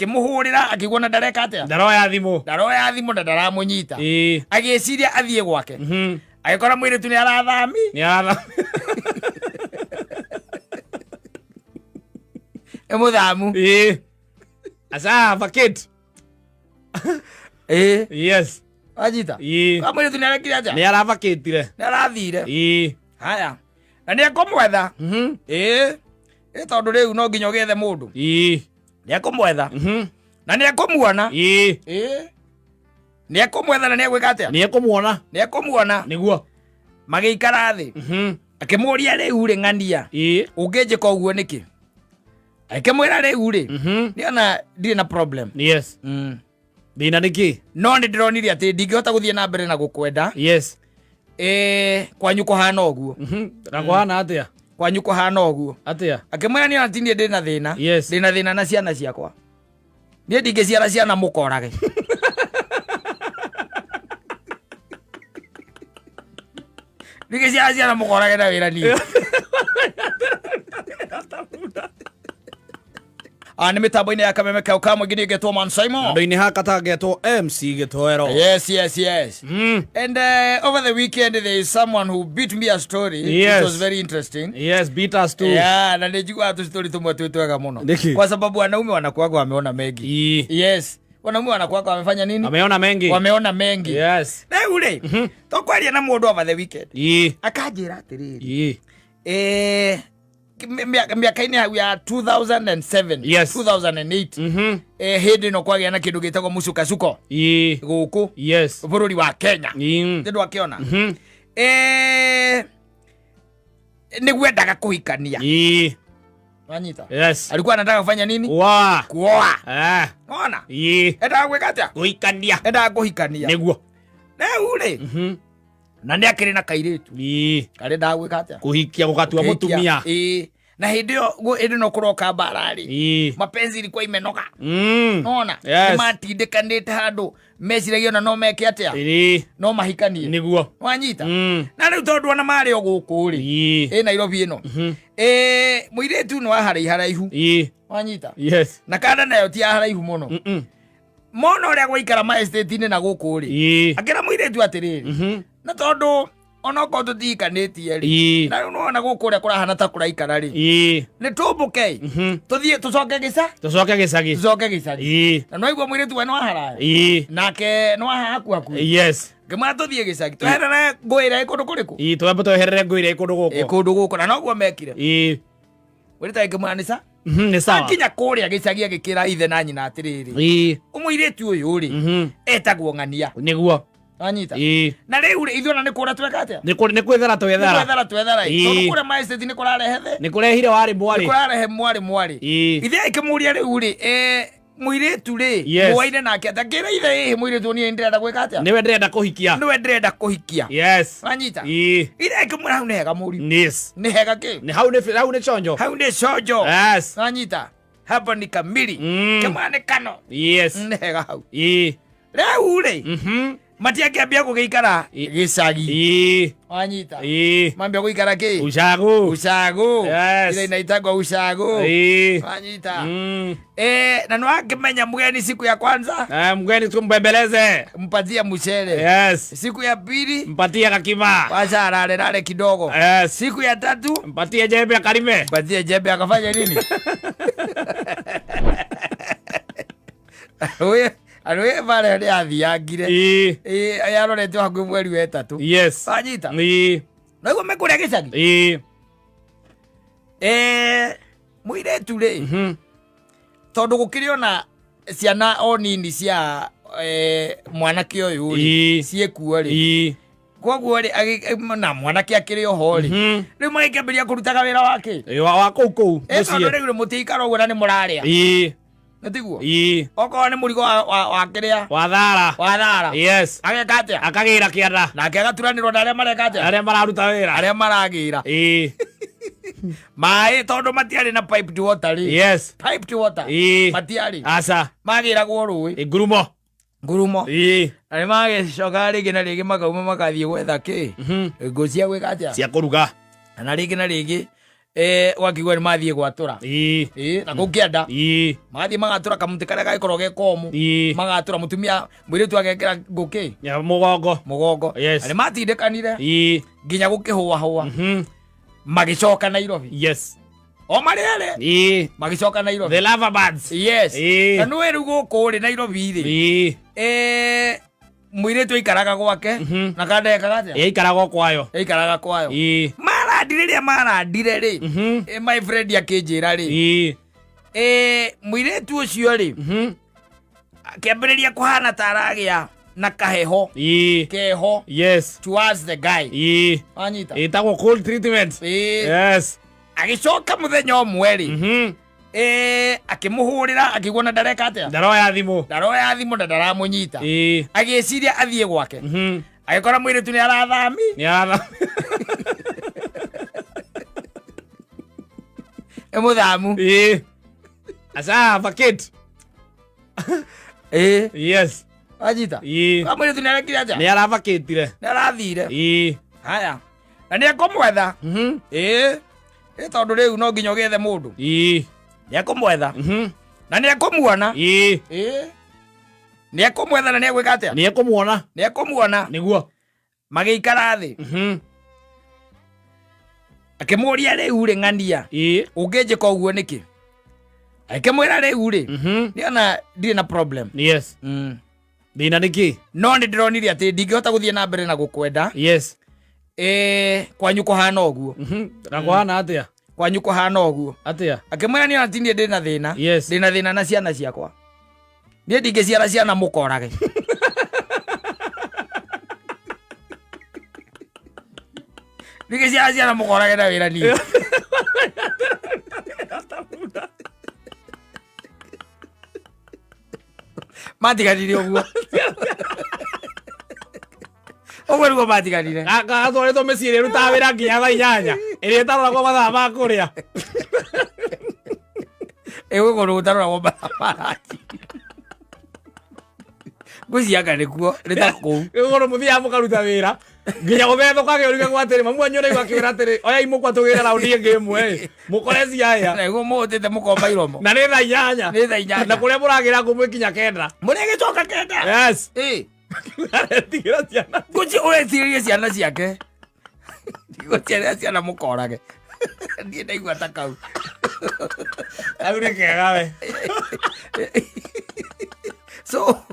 akimuhurira akigona ndareka atia ndaroya thimu na ndaramunyita agiciria athie gwake agikora mwiritu ni arathami emuthamu asa bucket yes ajita mwiritu ni arekire atia ni aravakitire ni arathire haya na ni akomwetha tondu riu no nginya ugethe mundu ni akomwetha na ni akomuona ni akomwetha na ni agwika atia ni akomuona niguo magiikara thi akimuria riu ri ng'ania unginjika uguo niki akimwira riu ri ni ona ndire na problem yes thina niki no ni ndironire ati ndingihota guthie na mbere na gukwenda yes kwanyu kuhana uguo na kuhana atia kwanyu kuhana uguo atia akimwira ni ati ndire na thina yes ndina thina na ciana ciakwa ni ndingiciara ciana mukorage ndingiciara ciana mukorage na wira ni ni mitambo-ini ya kameme kau kamwe ngini getwo Man Simon ando-ini hakata getwo MC Gitoero. Yes and over the weekend there is someone who beat me a story yes. It was very interesting. Yes, beat us too. Na nijua tu story tumwe twetwega muno kwa sababu wanaume wanakuwa wameona mengi. Yes, wanaume wanakuwa wamefanya nini? Wameona mengi. Yes. Na ule tokwaria na mundu over the weekend akajira atiriri miaka-ini ya 2007 yes. 2008 hindi no kwagia na kindu gitagwo mucukasuko guku yes. bururi wa Kenya tindu akiona ni gwendaga kuhikania wanyita yes. alikuwa anataka kufanya nini? Kuoa ona endaga gwika atia? Kuhikania. Endaga kuhikania niguo na ule na ndi akiri na kairitu kare ndagwika atia? Kuhikia gugatua mutumia na hindi no kuroka barari mapenzi ilikuwa imenoga ona matindikanite handu meciragia na no meke atia no mahikanie niguo wanyita na riu tondu ona mari o guku ri Nairobi ino muiritu no haraihu wanyita yes. na kada nayo ti haraihu muno mono uria gwaikara ma estate-ini na guku ri akira muiritu atiriri na tondu ona ko tutikanetie ri na no ona guku ria kurahana ta kuraikara ri ni tumbuke tuthie tucoke gicagi na no igua muiritu we no haraya nake no haku yes kama tuthie gicagi tweherere ngwira ikundu kuriku twambe tweherere ngwira ikundu guku na no guo mekire wirita ikimwanisa ni sawa akinya kuria gicagi agikira ithe na nyina atiriri umuiritu uyu ri etagwo ng'ania niguo anyita na riu ithuona ni kura tweka atia ni kwethera twethara tondu kura maestate ni kurarehe ni kurehire wari mwari ithe ikimuria riu ri muiritu ri muwaine nake atakira ithe muiritu ni ndirenda gwika atia niwe ndirenda kuhikia yes anyita ithe ikimura hau ni hega muri yes ni hega ki ni hau ni chonjo yes anyita hapa ni kamili kama ni kano yes ni hega hau riu ri matiakiambia kugiikara gicagi wanyita mambia guikara ki ucagu yes. Ile inaitagwa ucagu wanyita na no akimenya mgeni siku ya kwanza mgeni tumbembeleze mpatia mchele yes. Siku ya pili mpatia kakima wacha arare kidogo yes. Siku ya tatu mpatia jembe akarime akafanya nini? Wewe Alwe vale ndi athiangire ayarorete hakuhi mweri wa 3 yes anyita na igua mekuria gicagi muiritu ri tondu gukiri ona ciana o nini cia mwanake uyu ri ciekuo ri koguo ri na mwanake akiri oho ri riu magikemberia kurutaga wira wake wa kou tondu riu mutikara uguo na ni muraria natiguo oko ni murigo wa kiria wa thara yes ageka atia akagira kianda nake agaturanirwo na aria mareka atia aria mararuta wira aria maragira mai tondu matiari na pipe to water ri yes pipe to water matiari asa magiragwo rui ngurumo na ni magicoka ringi na ringi makauma makathie gwetha ki ngo cia gwika atia cia kuruga na ringi wakigwa ni mathie gwatura na kukienda mathie magatura kamuti karia gaikorwo ge komu magatura mutumia mwiritu agekira nguki ya mugongo ani matindekanire nginya gukihua magicoka Nairobi o mariere magicoka Nairobi the lover birds na nwe rugo kuri Nairobi ri mwiritu ikaraga gwake na kandeka gatia ikaraga kwayo marandire ri my friend akinjira ri mwiritu ucio ri akiambiriria kuhana taragia na kaheho keho towards the guy anyita itagwo cold treatment agicoka muthenya omwe ri akimuhurira akigwa na ndareka atia ndaroya thimu na ndaramunyita agiciria athie gwake agikora mwiritu ni arathami emuthamu asa bucket ajita mwiritu ni arekire atia ni aravakitire ni arathire haya na ni akomwetha tondu riu no nginya ugethe mundu ni akomwetha na ni akomuona ni akomwetha na ni agwika atia ni akomuona niguo magiikara thi akimuria riu ri ng'ania unginjika uguo niki akimwira riu ri niona ndiri na problem thina niki no ni ndironire ati ndingihota guthie na mbere na gukwenda kwanyu kuhana uguo na kuhana atia kwanyu kuhana uguo atia akimwira ni atindie ndina thina na ciana ciakwa ni ndingiciara ciana mukorage ndingiciara ciana mukorage na wira ni matiganire uguo ogwe rugo matiganire gatwaritwo mĩciĩ rĩu ta wĩra nginya thaa 8 ĩrĩa ĩtaroragwo mathaa ma kũrĩa gũkorwo gũtaroragwo mathaa ma ranji ngũcianga nĩkuo nĩ ta kũu gũkorwo mũthiaga mũkaruta wĩra nginya gũthethũkage ũrigagwo atĩrĩ mamu anyu ũraigua akĩwĩra atĩrĩ oya imũkwa tũgĩre raundi ĩngĩ ĩmwe mũkore ciaya nĩguo mũhũtĩte mũkomba iromo na nĩ thaa 8 na kũrĩa mũragĩra ngũmwĩkinya 9 mũrĩgĩcoka 9 aretigira ciana nguci ũretirie ciana ciake gũtiarĩra ciana mũkorage ndiĩ ndaigua ta kau au nĩ kega we so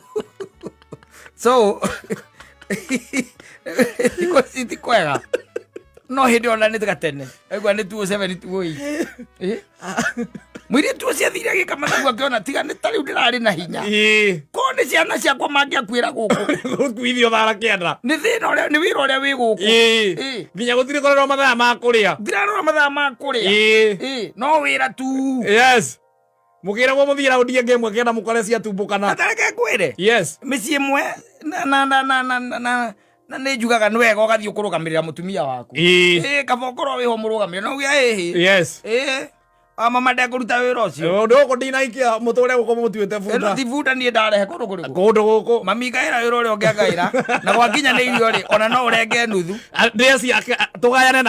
ti kwega no hĩndĩ ona nĩ gatene aigua nĩ 207 mwiritu ũcio athire agĩkamanaigua akĩona tiga nĩ ta rĩu ndĩrarĩ na hinya korwo nĩ ciana ciakwa mangĩakwĩra gũkũ gũkuithio thara kĩenda nĩ thĩna ũrĩa nĩ wĩra ũrĩa wĩ gũkũ nginya gũtirĩ kũrerwo mathaa ma kũrĩa ndirarora mathaa ma kũrĩa no wĩra tu mũkĩragwo mũthiĩ raundi ĩngĩ ĩmwe kĩenda mũkore ciatumbũkana atareke ngwĩre mĩciĩ ĩmwe na nĩ njugaga nĩ wega ũgathiĩ ũkũrũgamĩrĩra mũtumia waku kaba ũkorwo wĩho mũrũgamĩrĩra no ugia mama ndekũruta wĩra ũcio ũndũ gũkũ ndinaikia mũtũrĩa gũkũ mũtuĩte bunda ti bunda niĩ ndarehe kũndũ kũrĩkũ kũndũ gũkũ mami ngaĩra wĩra ũrĩa ũngĩangaĩra na gwakinya nĩ irio rĩ ona no ũrenge nuthu ndĩa ciake tũgayane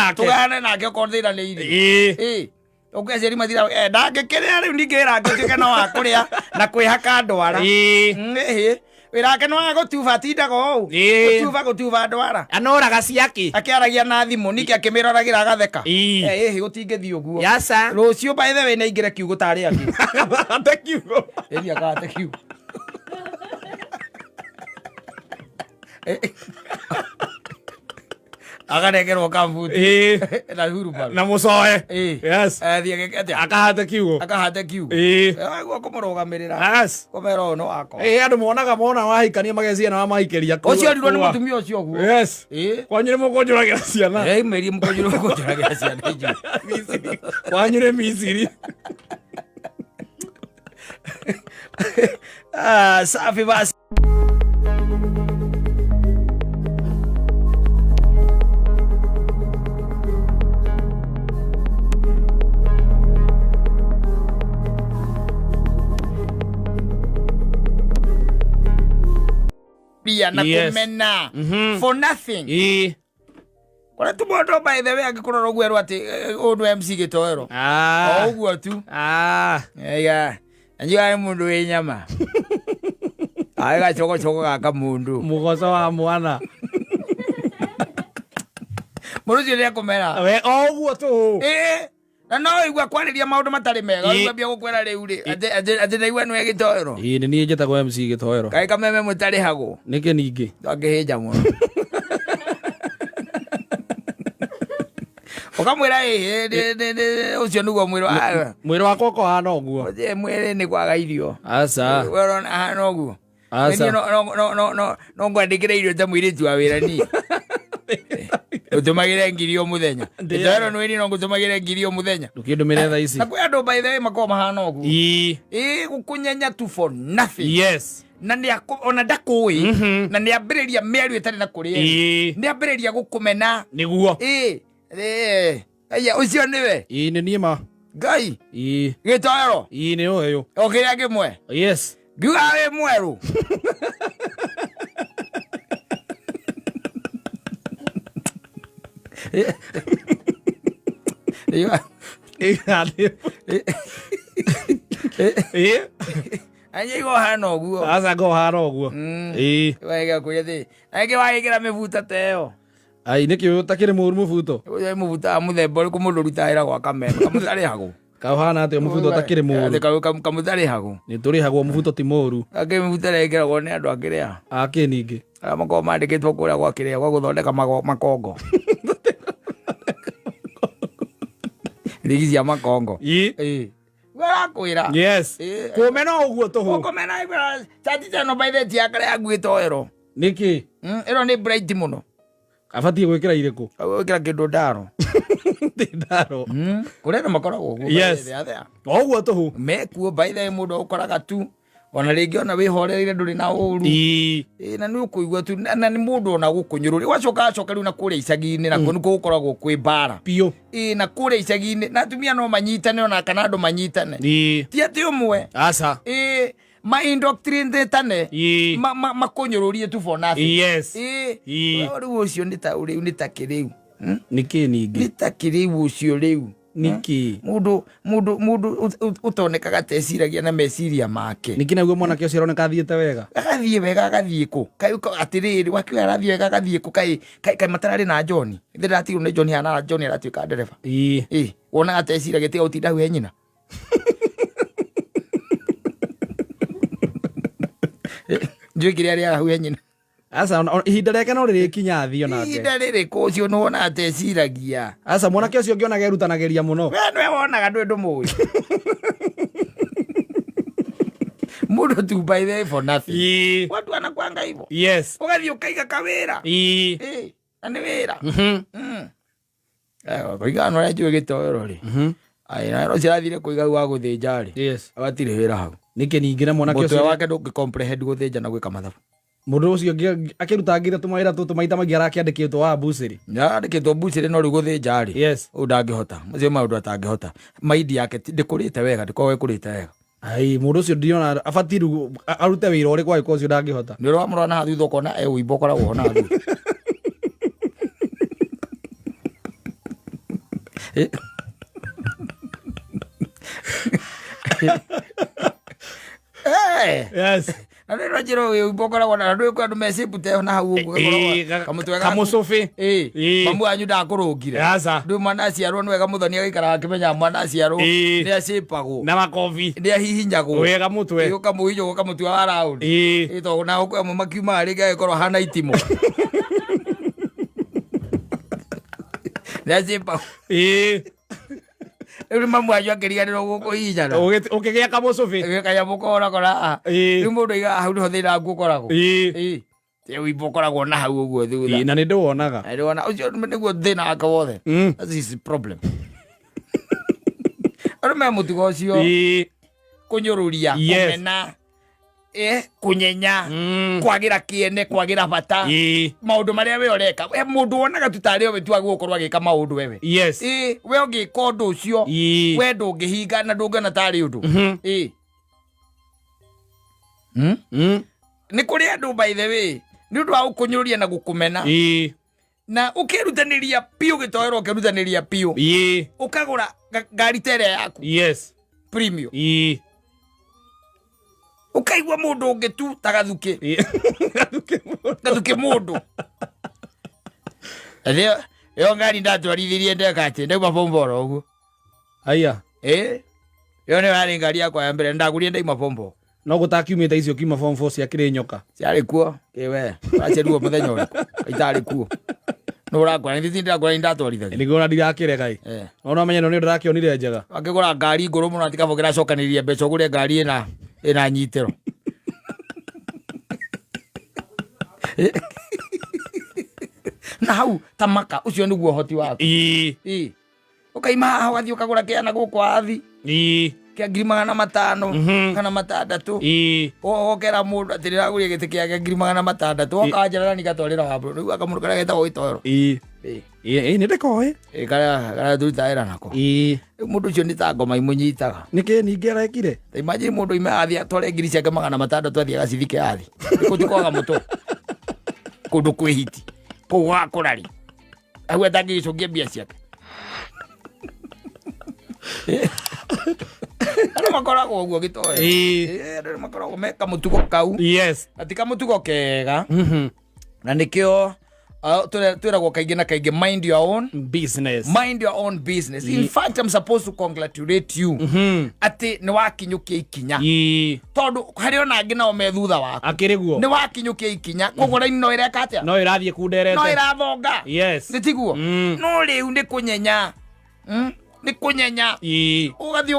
nake okorwo thĩna nĩ irio ũngĩaciari mathira ndangĩkĩrĩa rĩu ningĩra ngĩtuĩke no wa kũrĩa na kwĩhaka ndwara wĩra wake nĩ wa gũtuba tindaga ũũ gũtuba ndwara anoraga ciake akĩaragia na thimũ ningĩ akĩmĩroragĩra agatheka gũtingĩthiĩ ũguo rũciũ by the way nĩ aingĩre kiugũ tarĩ angĩ agate kiugũ akanegerwo kambuti na hurubaru na mucoe akahate kiugo guo kumurugamirira kumera no wako andu monaga mona wahikania mageciana wa mahikeria ucio ndirwo ni mutumia ucio guo kwanyu ni mukunjuragira ciana meri mukunjuragira ciana iju kwanyu ni Misiri safi basi na kumena for nothing Kora tu mondo by the way agikorwo gwerwo ati undu MC Gitoero. Oguo tu. Ega. Anjua mundu we nyama. Aiga choko gaka mundu. Mugoso wa mwana. Muruzi ria kumera. We oguo tu. Na no igwa kwariria maundu matari mega. Igwa bia gukwera riu ri. Ate naigwa nwe Gitoero. Ni nie njetagwo MC Gitoero. Kai kameme mutari hago. Nike ningi. Ngihinja muno. Ukamwira ucio niguo mwiri wakwa ko hana oguo. Mwiri ni kwaga irio. Asa. Werona hana oguo. Asa. No ngwandikira irio ta mwiritu wa wira ni. Utumagire ngiri o muthenya. Gitoero nwini no ngutumagire ngiri o muthenya. Ndukindumire tha ici. Na kwi andu by the way makoma hana oguo. Gukunyenya tu for nothing. Yes. Na ni ona ndakui na ni ambiriria miario itari na kuria. Ni ambiriria gukumena. Niguo. Aya ucio niwe. Ni nie ma. Ngai. Gitoero. Ni uyu. Okiria kimwe. Yes. Ngiuga we mweru. Anye go hana oguo. Asa go hana oguo. Wega kuya Age waikira mivuta teo. Ai niki utakire muru mubuto. Uye mubuta muthemba uri kumururutaira gwa kamera. Kamutari hago. Kahana ate mubuto utakire muru. Ate kamutari hago. Ni turi hago mubuto ti muru. Age mubuta rekera go ni andu akiria. Ake ningi. Amako mandikitwo kuria gwa kiria gwa guthondeka makongo. Ligizia makongo. Wala kwira. Yes. Kumena oguo tuhu. Kumena igwa. Tati tano by the tiakare agu Gitoero. Niki? Ero ni bright muno. Abatie gwikira iriku. Gwikira kindu ndaro. Ndaro. Kuria no makoragwo guo. Yes. Oguo tuhu. Mekuo by the mundu ukoraga tu. Ona ringi ona wihoreire nduri na uru. Na ni ukuigua tu na ni mundu ona gukunyururi. Wacoka riu na kuria icagi-ini na kunu gukoragwo kwi bara. Pio. Na kuria icagi-ini na atumia no manyitane ona kana andu manyitane. Ti ati umwe. Asa. Ma indoctrinatane. Makunyururie tu for nothing. Yes. Riu ucio ni ta kiriu. Niki ningi. Ni ta kiriu ucio riu. Niki. Mundu utonekaga teciragia na meciria make. Niki naguo mwanake ucio aroneka athiete wega. Agathie wega agathie ku. Kai atiriri wakiwa arathie wega agathie ku kai matarari na John. Ithe ndatiru ni John hana John aratuika ndereba. Wona ateciragia tiga utinda hwe nyina. Njui kiria ria hwe nyina. Asa ihinda reke no ririkinya athio nake. Ihinda ririku ucio no wona ateciragia. Asa mwanake ucio ngionaga erutanagiria muno. We nwe wonaga ndwe ndumui. Mundu tu by the way for nothing. Watu wanakuanga hivyo. Yes. Ugathie ukaiga kawira. Na ni wira. Kuiga no ria Gitoero ri. Ai na ro cirathire kuiga wa guthinja ri. Yes. Abatire wira hau. Niki ningira mwanake ucio wake ndungi comprehend guthinja na gwika mathabu. Mundu ucio akirutangire tumaira tu tumaita magi arakiandikitwo wa buciri. Andikitwo buciri no riu guthinja ri. Yes. Ndangihota. Macio maundu atangihota. Maidi yake ndikurite wega ndikowe kurite wega. Ai mundu ucio ndiona abatiru arute wira uri kwa ucio ndangihota. Ni ro amrona ha thutha kona uimbo koragwo hona thu. Yes. Na ro jiro uimbo koragwo na ndu kwa andu mecipute na hau uguo koragwo kamutwega kamucubi. Mamu anyu ndakurungire. Ndu mwana aciarwo ni wega muthoni agikara akimenya mwana aciarwo ni acipagwo na makofi ni ahihinyagwo wega mutwe ukamuhinywo ukamutwa wa round to na ukamwe makiuma ri gakorwo hana itimo ni acipagwo Uri mamu anyu akiriganirwo gukuhihinyana ukigia kamucubi kaya mukora kora riu mundu iga hau niho thina nguo koragwo uimbo koragwo na hau uguo thutha na ni ndiwonaga ucio niguo thina wake wothe. That is the problem. Arume mutugo ucio kunyururia kumena kunyenya kwagira kiene kwagira bata maundu maria we oreka mundu wonaga tutari we tuagu ukorwa agika maundu wewe. Yes. We ungika undu ucio we ndungihinga na ndungana tari undu ni kuri andu by the way ni undu wa kunyururia na gukumena na ukirutaniria piu gitoero ukirutaniria piu ukagura ngari tere yaku premium ukaigwa mundu ungitu tagathuki gathuki mundu Adio yo ngari ndatwarithirie ndekate ndauma bomboro uguo aya yo ne wari ngari yakwa ya mbere ndagurie ndaima bombo no gutakiumite icio kiuma form 4 cia kirinyoka ciari kuo kiwe acheruo muthenya uriku itari kuo no rakwa ni thinda kwa ndatwarithagia niguo ndirakire gai no menye no ndirakionire njega akigura ngari nguru muno atikavogera cokaniria mbeca gure ngari ina nyitero na hau tamaka ucio niguo hoti waku ukaima haha wathi ukagura kiana gukwa athi kia 500 kana 600 okera mundu atirira gurie giti kia 600 okanjara ni gatwarira wabro riu akamuru kara geta goitoro ni ndekoe kara turitaira nako mundu ucio ni ta ngoma imunyitaga niki ningi arekire imagine mundu ima athi atware ngiri ciake 600 athi agacithike athi kutikoga muto kundu kwihiti kuwa kurari awe tangi cogie bia ciake Ano makoragwo guo gitoe ano makoragwo meka mutugo kau atika mutugo kega na nikio twiragwo kaingi na kaingi mind your own business in fact I'm supposed to congratulate you ati ni wakinyukia ikinya tondu hari ona angi nao me thutha waku akiriguo ni wakinyukia ikinya koguo raini no ireka atia no irathie kunderete no irathonga nitiguo no riu ni kunyenya ni kunyenya ugathi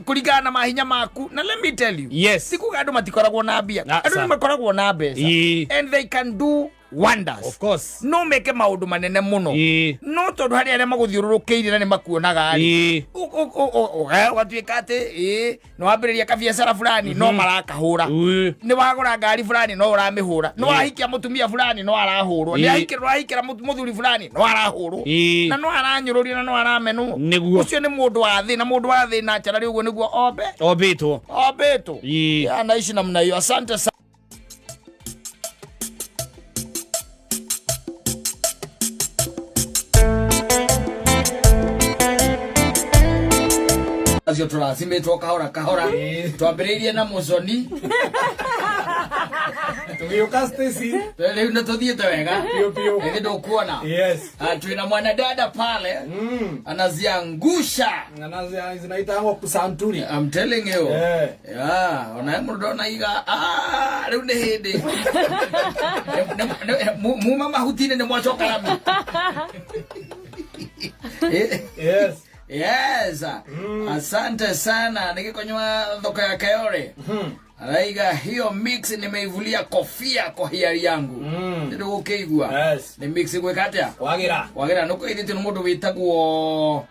kuringana na mahinya maku na let me tell you sikuga andu matikoragwo na mbia andu ni makoragwo na mbeca and they can do wonders of course no meke maundu manene muno no tondu hari aria maguthiururukiire na ni makuonaga ugatuika ati no wambiriria kabiacara fulani no marakahura ni wagura ngari fulani no uramihura no wahikia mutumia fulani no arahurwo ni ahikira muthuri fulani no arahurwo na no aranyururia na no aramenu ucio ni mundu wa thi na charari uguo niguo obetwo anaishi namna hiyo. Asante sana. Azio turazime kahora twambiririe na Muconi tugioka Stacy leo natothiete wega pio ndukuona twina mwana dada pale anaziangusha zinaitangwa kusanturi. I'm telling you ona mundu na iga leo ni hindi mu mama hutine ni mwachoka lami Yes. Asante sana. Nikikonywa thoko ya Kayore. Araiga hiyo mix nimeivulia kofia kwa hiari yangu. Ndio ukeigwa. Ni mix gwekatia. Wagira nuko ithiti mundu witagwo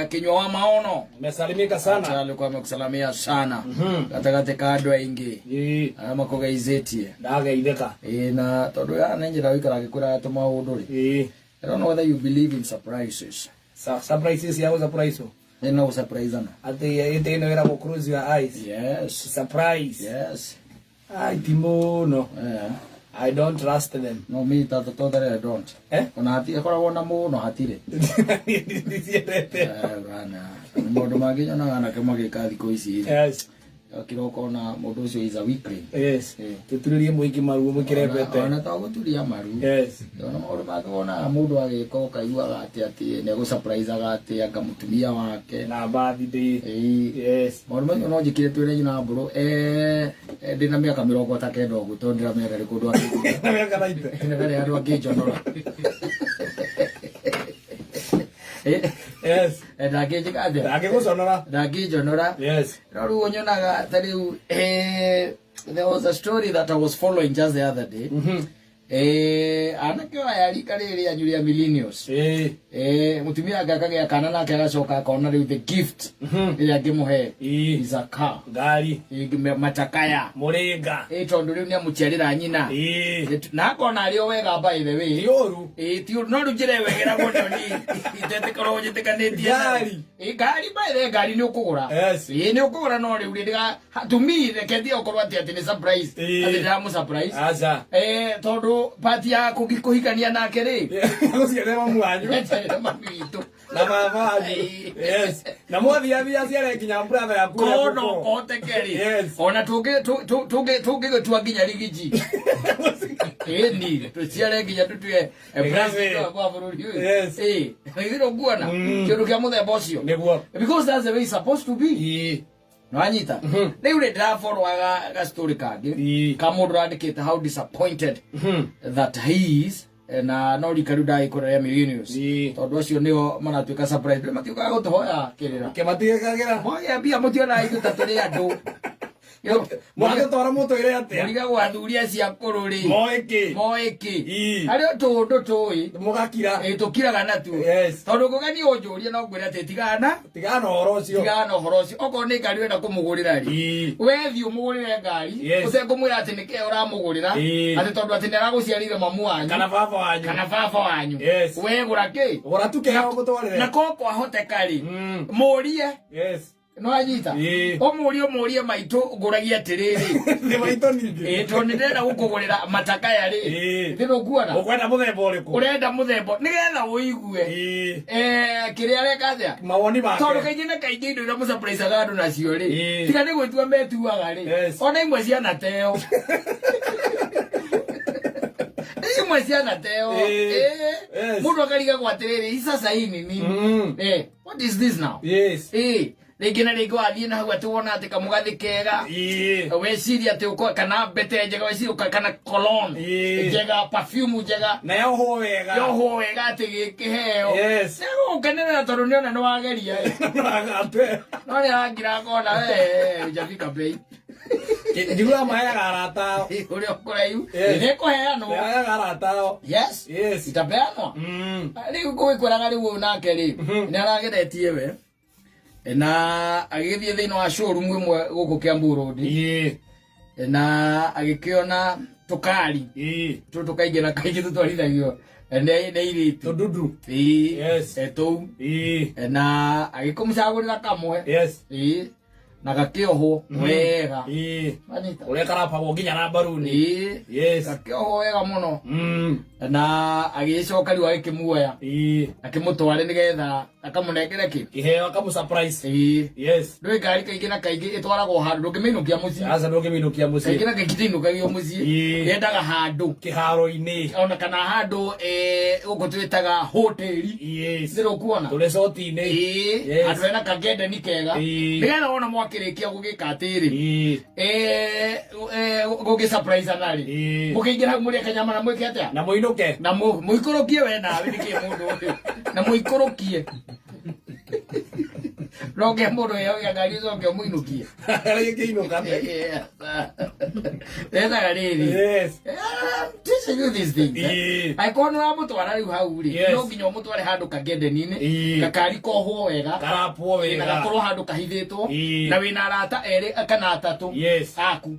kinywa wa maono. Umesalimika sana. Alikuwa amekusalamia sana. Katakate kadwa ingi. Makoga izetie. Ndagaitheka. Na tondu ya nenjira wikara gikura atuma uduri. I don't know whether you believe in surprises. Surprises ya surprise. No surprise na. Ati ite no era go close your eyes. Yes. Surprise. Yes. Timono. I don't trust them. No, me totally I don't. Ona hati akora wona muno hatire. Bana. Mundu maginya na ana kama gikathi ko ici. Yes. Kiroko na mundu ucio is a weakling. Yes. Tuturirie muingi maruo mukirepete. Ona ta guturia maru. Yes. Ona mundu magona mundu agiko kaigua ati ne go surprise agati anga mutumia wake na birthday. Yes. Mundu no njikire twire nyina mburu ndina miaka 39 ugu tondira miaka riku ndwa. Na miaka naite. Ina gari andu angijonora. Yes. Ndagijonora. Yes. Riu nyonaga tariu there was a story that I was following just the other day. Anake wa rika riri anyuria millennials. Mutumia agakagia kana nake agacoka akona riu the gift iri angimuhe is a car. Ngari. Matakaya. Muringa. Tondu riu ni amuciarira nyina. Na akona ari wega by the way. Tioru. Tioru no rujire wegera muno ni. Itete koro njitikanĩtie. Ngari. Ngari by the ngari ni ukugura. Yes. Ni ukugura no riu ndiga to me rekethi okorwo ati ni surprise. Ati ndamu surprise. Aza. Tondu tondu pati ya kuhikania nake ri guciarira mwanyu mamitu na baba yes na mwathia bia ciare kinya brother yaku kono kotekeri ona tuge twaginya rigiji ni tuciare nginya tutue president wa bururi ngiro guona kindu kia muthemba ucio because that's the way it's supposed to be no anyita riu ri ndiraforwaga ga story kangi kamundu randikite how disappointed that he is na no rikaru dai korea millionaires tondu acio nio manatuika surprise matiukaga gutuhoya kirira kematigagira moya bia mutiona itu taturi andu mwage tora muto ire atia muriga gwathuria cia kururi moiki ario tundu tui mugakira tukiraga natu tondu kugani unjuria no ngwira ati tigana horo ucio oko ni ngari wenda kumugurira ri wethi umugurire ngari utekumwira ati nike uramugurira ati tondu ati naraguciarire mamu wanyu kana baba wanyu we gura ki gura tuke ha gutwarire na koko ahoteka ri murie no anyita omurie maitu nguragia atiriri ni maitu ningi to ndenda gukugurira mataka yari ndino kuona ukwenda muthemba uriku urenda muthemba nigetha uigue kiria reka atia mawoni make tondu kaingina kaingi indo ira musurprise andu nacio ri tiga ni gwitua metuaga ri ona imwe ciana teo imwe ciana teo mundu akariga gwatiriri isasa ini ni what is this now Rĩngĩ na rĩngĩ wathiĩ na hau atĩ wona atĩ kamugathi kega weciria atĩ ũko kana mbete njega weciria kana cologne njega perfume njega na yohwo wega atĩ gĩkĩheo nĩgũkenerera tondũ nĩona nĩwageria no nĩarangira ngona njabika bei njiguaga maheaga arata ũrĩa ũkũraihu nĩkũheanwo arata yes itapeanwa rĩu gwĩkwĩraga rĩu nake rĩ nĩarageretie we na agithie thĩinĩ wa showroom imwe gũkũ Kiambu Road na agĩkĩona tukari tukaingĩ na kaingĩ tutwarithagio nĩ iritu tundudu tu na agĩkũmũcagũrĩra kamwe na gakĩohwo wega ũrĩa karabagwo nginya na mbaruni gakĩohwo wega mũno na agĩcoka rĩu agĩkĩmuoya akĩmũtware nĩgetha akamũnengere kĩheo akamũsurprise ndũĩ ngari kaingĩ na kaingĩ ĩtwaragwo handũ ndũngĩmĩinũkia mũciĩ kaingĩ na kaingĩ ndĩinũkagio mũciĩ yendaga handũ kĩharo-inĩ ona kana handũ gũkũ twĩtaga hoteri ndĩrũkuona resort-inĩ handũ hena kangedeni kega nĩgetha wona mwakĩrĩkia gũgĩka atĩrĩ gũgĩ-surprise ana-rĩ mũkĩingĩra mũrĩe kanyama na mwĩke atĩa na mũinũke na mũikũrũkie we nawe nĩkĩĩ mũndũ ũyũ na mũikũrũkie Roge moro ya gari zoke muinukie. Gĩkĩinũka. Ena gariri. Yes. Teaching you these things. Aikona mutwara riu hau ri. No nginya mutware handu kangedeni-ini. Gakari kohwo wega. Karapwo wega. Na gakorwo handu kahithitwo. Na wina arata eri kana atatu. Yes. Aku.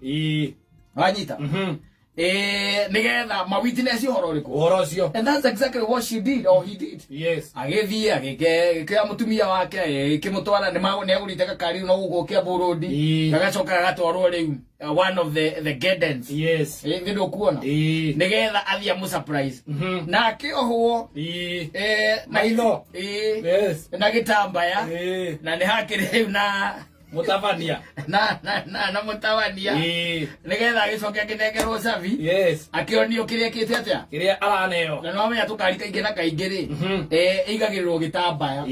Wanyita. Nigetha mawitness uhoro ucio. And that's exactly what she did or he did. Yes. Agithie agikea mutumia wake kimutwara ni agurite gakari no guko Kiambu Road. Gagacoka gagatwarwo riu one of the gardens. Yes. Ngindo kuona. Nigetha athia mu surprise. Na akiohwo maitho. Yes. Na gitambaya. Na ni hakire riu na Mutavania. Na mutavania. Nigetha agicoke akinengerwo cabi. Yes. Akionio kiria kite atia. Kiria araneo. Na no menya tukari kaingĩ na kaingĩ ri. Igagĩrĩrwo gĩtambaya.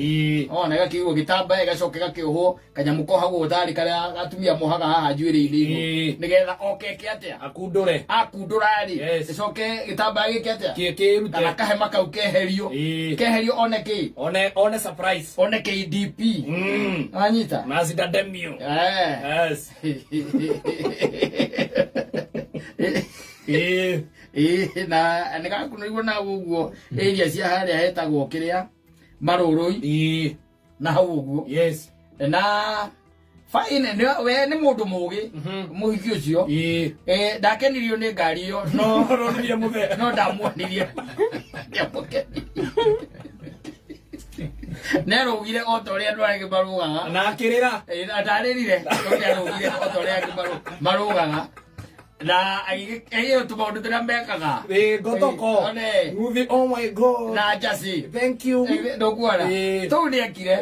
Ona gakĩigwo gĩtambaya gacoke gakĩohwo kanyamu kohagwo thari karia gatumia mohaga haha njuĩrĩ-inĩ. Nigetha okeke atia. Akundũra ri. Icoke gĩtambaya gĩkĩ atia. Kĩrute. Kana kahema kau keherio. Keherio one kĩ. One surprise. One KDP. Anyita. Mazida Demio. Yes. Na nĩgakunĩirwo na ũguo area cia harĩa hetagwo kĩrĩa Marũrũi na hau ũguo. Yes. Na fine we nĩ mũndũ mũgĩ mũhiki ũcio ndakenirio nĩ ngari ĩyo no ndamuonirie nerugire o ta ũrĩa andũ arĩa marugaga na akĩrĩra ndarĩrire nerugire o ta ũrĩa andũ marugaga Na ayo tumaundu turia mekaga gotoko movie. Oh my god, na jasi thank you ndokuona tu ni akire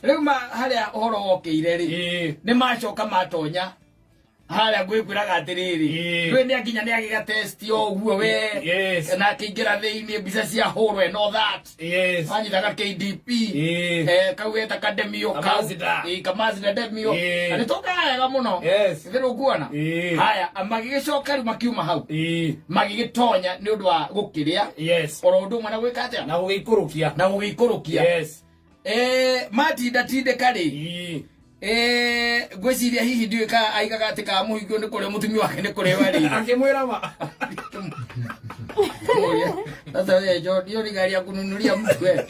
riu ma haria uhoro wokeire ri ni macoka matonya haria ngwikwiraga atiriri twe ni akinya ni agiga test oguo we na kingira thiini mbica cia hurwe no that anyitaga KDP kaueta academio kamazida demio ani tokaga muno thiru kuona haya magigicoka ri makiuma hau magigitonya ni undu wa gukiria oro undu mwana gwika atia na gugikurukia matinda tinde kari gweciria hihi ndiwe ka aigaga ati ka muhingio ni kuria mutumia wake ni kuria wari akimwira ma sasa wewe ndio ni gari ya kununulia mtu wewe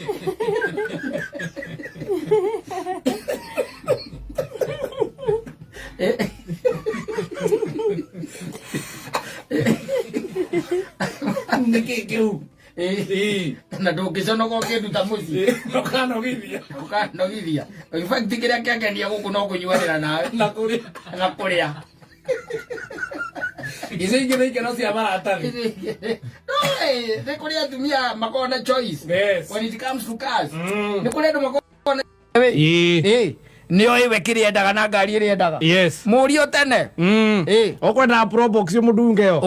ndikikeu na ndũngĩcona gũkĩnduta mũciĩ ũkanogithia in fact kĩrĩa kĩangenia gũkũ no kũnyuanĩra nawe na kũrĩa icio ingĩ nĩ ikeno cia maratari nĩ kũrĩ atumia makoragwo na choice when it comes to cars nĩ kũrĩ andũ makoragwo na nio iwe kĩrĩa endaga na ngari ĩrĩa endaga mũrio tene ũkwenda probox ũmũndungeo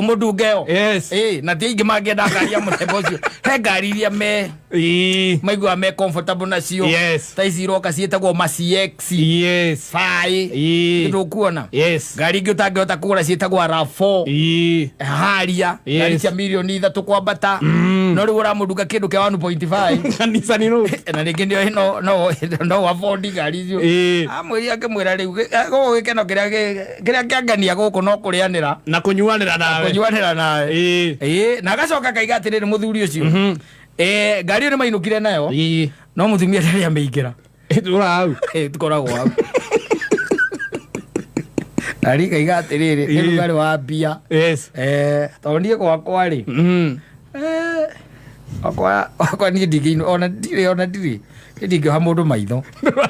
na ti aingĩ mangĩenda ngari ya mũthemba ũcio he ngari iria maiguaga me comfortable nacio ta ici iroka ciĩtagwo ma CX ndũkuona ngari ingĩ ũtangĩhota kũgũra ciĩtagwo RAV4 Harrier ngari cia mirioni 3 kwambata no rĩu ũramũndunga kĩndũ kĩa 1.5 kanisa ni no na rĩngĩ ndio no afford ngari icio amwĩri akĩmwĩra rĩu gũkũ gĩkeno kĩrĩa kĩangania gũkũ no kũrĩanĩra na kũnyuanĩra nawe na agacoka kaiga atĩrĩrĩ mũthuri ũcio ngari ĩyo nĩ mainũkire nayo no mũtumia ndarĩ amĩingĩra tũkoragwo hau ngari kaiga atĩrĩrĩ nĩ ũrugarĩ wa mbia tondũ niĩ gwakwa-rĩ wakwa niĩ ndingĩ ndingĩoha mũndũ maitho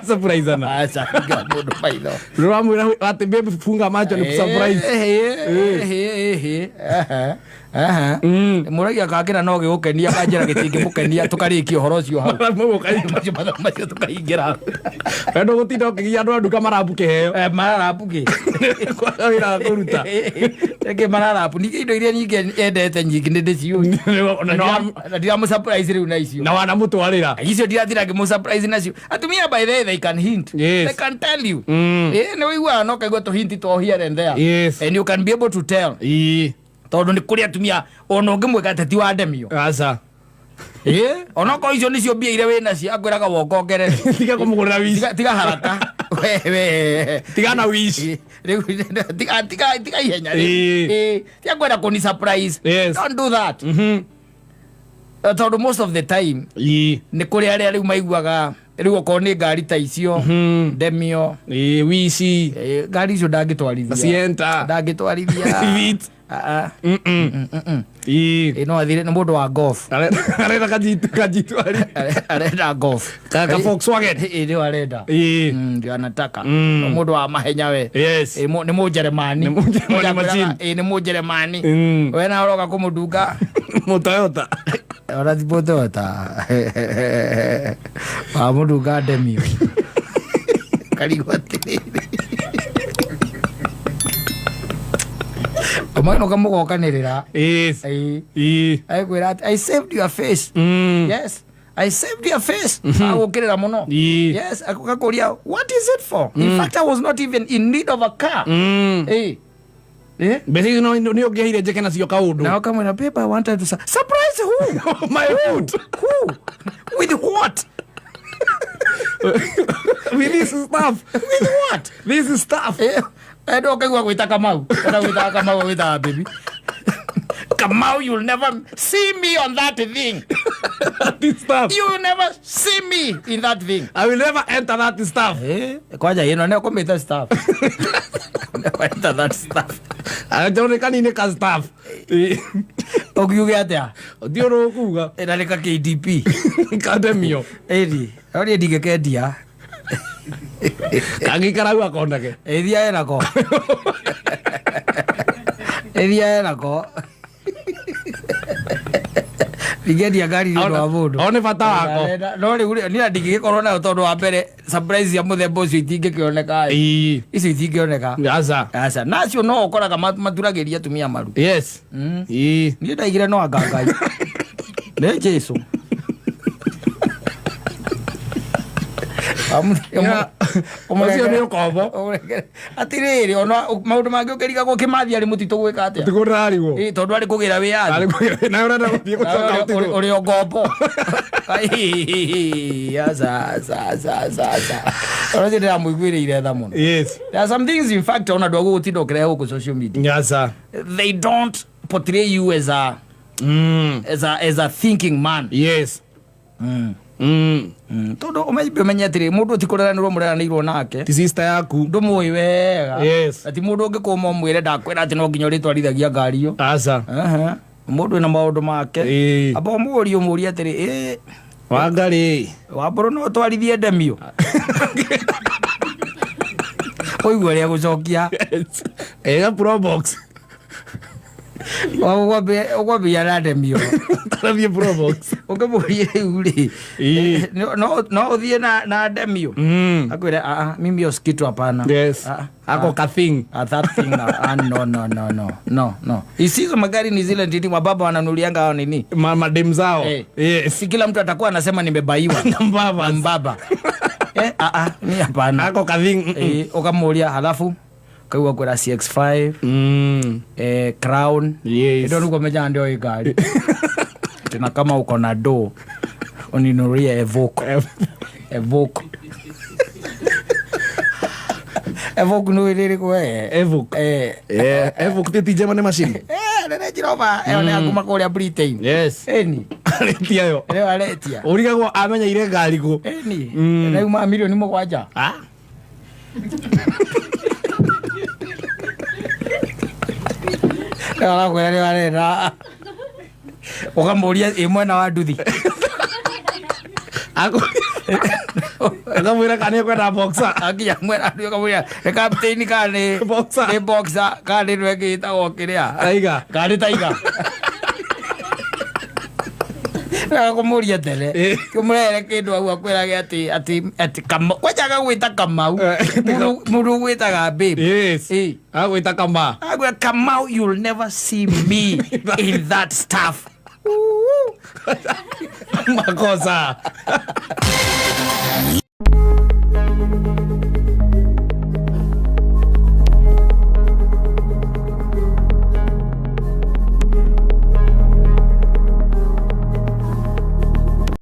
surpriseana mũndũ maitho ramwĩra atĩ baby funga macho ni surprise mũragia kakĩra no gĩgũkenia kanjĩra gĩtingĩmũkenia tũkarĩkia ũhoro ũcio hau macio tũkaingĩra wendo gũtinda ũkĩgia andũ a nduka marabu kĩheo mararabu kĩ wĩra kũruta ĩkĩ mararabu ningĩ indo iria nyingĩ endete nyingĩ nĩ ndĩciũĩ na ndiramũ-surprise rĩu na icio na wanamũtwarĩra icio ndirathira ngĩmũ-surprise nacio atumia by the way they can hint they can tell you nĩ wĩiguaga no kaigua tũhinti twa here and there and you can be able to tell tondũ nĩ kũrĩ atumia ona ũngĩmwĩka ateti wa ndemio aca onokorwo icio nĩcio mbia iria wĩ nacio akwĩraga wokongerere tiga kũmũgũrĩra wici tiga haraka tiga na wici tiga ihenya tiga kwenda kũni surprise don't do that tondũ most of the time nĩ kũrĩ arĩa rĩu maiguaga rĩu okorwo nĩ ngari ta icio ndemio wici ngari icio ndangĩtwarithia no athire nĩ mũndũ wa golf arenda kajitu arenda golf ka Volkswagen ndio arenda ndio anataka mũndũ wa mahenya we nĩ mũjeremani nĩ mũjeremani we na ũroka kũmũndunga Toyota ona ti Toyota wa mũndunga ndemio karigwo atĩrĩrĩ Omano kamugokanirira aikwira I saved your face yes I saved your face agukirira muno yes akakuria what is it for in fact I was not even in need of a car besi no ni ogehire jeke na cio kaundu na kamwira babe I wanted to surprise who my hood who with what with this stuff with what this stuff Edo kaigua gwita Kamau. Ona gwita Kamau gwita baby. Kamau, you'll never see me on that thing. This stuff. You will never see me in that thing. I will never enter that stuff. Kwaja yeno ne kometa stuff. Never enter that stuff. Ajone kanine ka stuff. Ogiuge atia. Dioro kuga. Ena leka KDP. Kademio. Eri. Ori dige kedia. Kangi karawa kondake. Edia era ko. Ethia nako. Nigeria ngari ni ndo amundu. One bata wako. No ri ni ndigĩkorwo nayo tondu wa mbere surprise ya muthemba ucio itingĩkĩoneka. Icio itingĩoneka. Aca. Nacio no ũkoraga maturagĩria atumia maru. Yes. Niĩ ndaigire no anga Ngai. Nĩ Jesu. Ucio nĩ ũkombo. Atirĩrĩ ona maũndũ mangĩ ũkĩriga gũkĩmathia rĩ mũtitũ gwĩka atĩa? Mũtitũ rarigwo. Tondu arĩ kũgĩra wĩyathi. Na ũrenda gũthiĩ gũcoka ũtitũ. Ũrĩ o ngombo. Ona ndĩramũiguĩrĩire tha mũno. Yes. There are some things in fact ona ndwagũ gũtinda ũkĩrehe gũkũ social media. Yes sir. They don't portray you as a thinking man. Yes. Tondu umenya atĩrĩ mũndũ ũtikũreranĩrwo mũreranĩirwo nake ti sister yaku ndũmũĩ wega. Yes. Ati mũndũ ũngĩkũma ũmwĩre ndakwĩra atĩ no nginya ũrĩtwarithagia ngari ĩyo. Aca. Mũndũ ena maũndũ make. Amba ũmũrie atĩrĩ Wangari Wambũrũ no twarithie ndemio. Ũigua ũrĩa gũcokia. Ega pro box. Ũkwambia na ndemio. Tarabia pro box. Ũkĩmũrie rĩu rĩ. No ũthiĩ na ndemio. Akwĩra mimi kitu hapana. Yes. Ako ka thing. That thing. No. Isizo magari ni zile ndini wababa wananulianga hao nini? Madem zao. Yes. Si kila mtu atakuwa anasema nimebaiwa. Mbaba. Ni hapana. Ako ka thing. Ukamulia halafu kwa kwa CX5 Crown. Yes. Ndio nuko meja ndio hii gari. Tena kama uko na do uninuria Evoque. Evoque no ile kwa Evoque. Evoque tete jema ne machine. Nene jiroba ene akuma kule Britain. Yes. Eni. Aletia yo. Leo aletia. Urigagwo amenya ire ngari go. Eni. Na uma milioni mũgwanja. Ala kwa leo arena. Ukamũria mwena wa nduthi. Akamwĩra kana kwenda boxer. Akia mwena ndio akamwĩra captain kane boxer. Ni boxer kane ndio gĩtagwo kĩrĩa. Tiger. Kane Tiger. Kũmũria tele. Kũmũrere kĩndũ au akwĩrage ati Kamau. Kwajaga gwĩta Kamau. Mũndũ gwĩtaga babe. Yes. Agwĩta Kama. Agwĩta Kamau, you'll never see me in that stuff. Makosa.